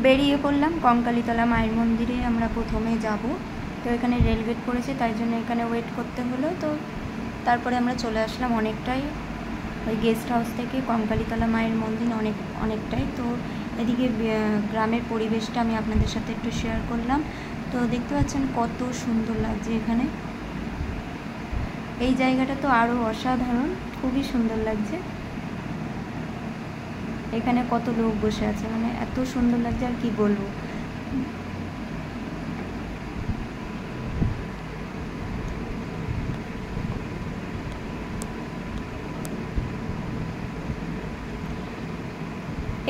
বেরিয়ে পড়লাম কঙ্কালীতলা মায়ের মন্দিরে। আমরা প্রথমে যাব, তো এখানে রেলগেট পড়েছে, তাই জন্য এখানে ওয়েট করতে হলো। তো তারপরে আমরা চলে আসলাম অনেকটাই, ওই গেস্ট হাউস থেকে কঙ্কালীতলা মায়ের মন্দির অনেকটাই। তো এদিকে গ্রামের পরিবেশটা আমি আপনাদের সাথে একটু শেয়ার করলাম। তো দেখতে পাচ্ছেন কত সুন্দর লাগছে এখানে, এই জায়গাটা তো আরও অসাধারণ, খুবই সুন্দর লাগছে। এখানে কত লোক বসে আছে, মানে এত সুন্দর লাগছে আর কি বলবো।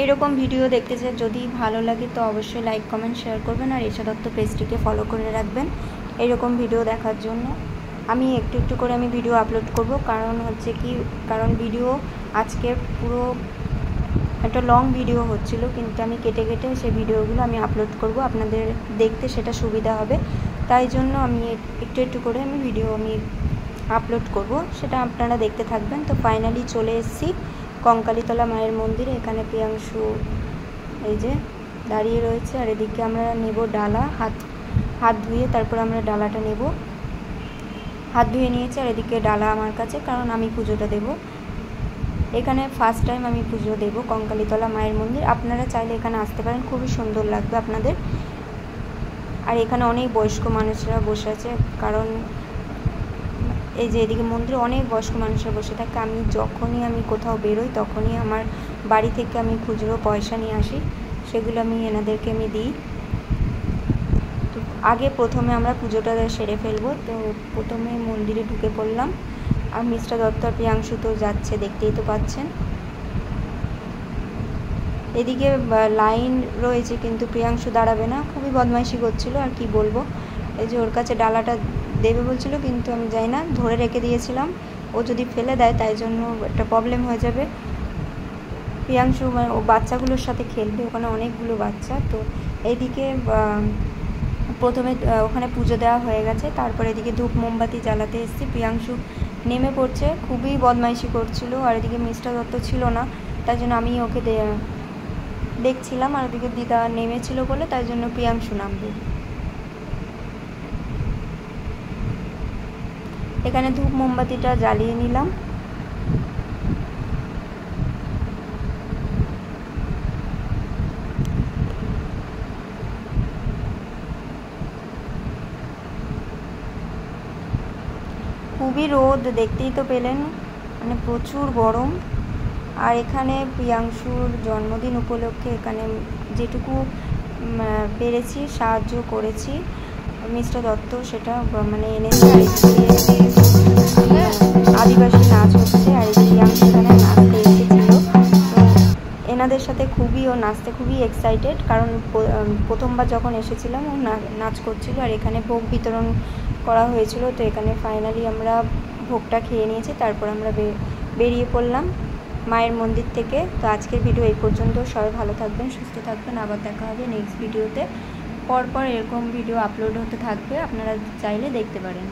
এরকম ভিডিও দেখতে চাই, যদি ভালো লাগে তো অবশ্যই লাইক কমেন্ট শেয়ার করবেন, আর এশা দত্ত পেজটিকে ফলো করে রাখবেন এরকম ভিডিও দেখার জন্য। আমি একটু একটু করে আমি ভিডিও আপলোড করব, কারণ ভিডিও আজকে পুরো একটা লং ভিডিও হচ্ছিল, কিন্তু আমি কেটে কেটে সেই ভিডিওগুলো আমি আপলোড করব, আপনাদের দেখতে সেটা সুবিধা হবে। তাই জন্য আমি একটু একটু করে আমি ভিডিও আপলোড করব, সেটা আপনারা দেখতে থাকবেন। তো ফাইনালি চলে এসেছি কঙ্কালীতলা মায়ের মন্দিরে। এখানে প্রিয়াংশু এই যে দাঁড়িয়ে রয়েছে, আর এদিকে আমরা নেব ডালা, হাত ধুয়ে তারপর আমরা ডালাটা নেব। হাত ধুয়ে নিয়েছি, আর এদিকে ডালা আমার কাছে, কারণ আমি পুজোটা দেব। এখানে ফার্স্ট টাইম আমি পুজো দেব কঙ্কালীতলা মায়ের মন্দির। আপনারা চাইলে এখানে আসতে পারেন, খুবই সুন্দর লাগবে আপনাদের। আর এখানে অনেক বয়স্ক মানুষরা বসে আছে, কারণ এই যে এদিকে মন্দিরে অনেক বয়স্ক মানুষরা বসে থাকে। যখনই আমি কোথাও বেরোই তখনই আমার বাড়ি থেকে আমি খুচরো পয়সা নিয়ে আসি, সেগুলো এনাদেরকে দিই। তো প্রথমে আমরা পুজোটা সেরে ফেলবো। তো প্রথমে মন্দিরে ঢুকে পড়লাম, আর মিস্টার দত্ত আর প্রিয়াংশু তো যাচ্ছে, দেখতেই তো পাচ্ছেন। এদিকে লাইন রয়েছে, কিন্তু প্রিয়াংশু দাঁড়াবে না, খুবই বদমাইশি করছিল আর কি বলবো। এই যে ওর কাছে ডালাটা দেবে বলছিল, কিন্তু আমি যাই না, ধরে রেখে দিয়েছিলাম। ও যদি ফেলে দেয় তাই জন্য একটা প্রবলেম হয়ে যাবে। প্রিয়াংশু ও বাচ্চাগুলোর সাথে খেলবে, ওখানে অনেকগুলো বাচ্চা। তো এইদিকে প্রথমে ওখানে পুজো দেওয়া হয়ে গেছে, তারপরে এদিকে ধূপ মোমবাতি জ্বালাতে এসেছি। প্রিয়াংশু নেমে পড়ছে, খুবই বদমাইশি করছিল। আর এদিকে মিস্টার দত্ত ছিল না, তাই জন্য আমি ওকে দেখছিলাম, আর ওদিকে দিদা নেমেছিল বলে তাই জন্য প্রিয়াংশু নামবে। এখানে ধূপ মোমবাতিটা জ্বালিয়ে নিলাম। খুবই রোদ, দেখতেই তো পেলেন, মানে প্রচুর গরম। আর এখানে প্রিয়াংশুর জন্মদিন উপলক্ষে এখানে যেটুকু পেরেছি সাহায্য করেছি মিস্টার দত্ত, সেটা এনেছে। আর আদিবাসী নাচ হচ্ছে, আর প্রিয়াংশু এখানে নাচতে এসেছিল। তো এনাদের সাথে ও নাচতে খুবই এক্সাইটেড, কারণ প্রথমবার যখন এসেছিলাম ও নাচ করছিল। আর এখানে ভোগ বিতরণ করা হয়েছিল। তো এখানে ফাইনালি আমরা ভোগটা খেয়ে নিয়েছি, তারপর আমরা বেরিয়ে পড়লাম মায়ের মন্দির থেকে। তো আজকের ভিডিও এই পর্যন্ত। সবাই ভালো থাকবেন, সুস্থ থাকবেন, আবার দেখা হবে নেক্সট ভিডিওতে। পরপর এরকম ভিডিও আপলোড হতে থাকবে, আপনারা চাইলে দেখতে পারেন।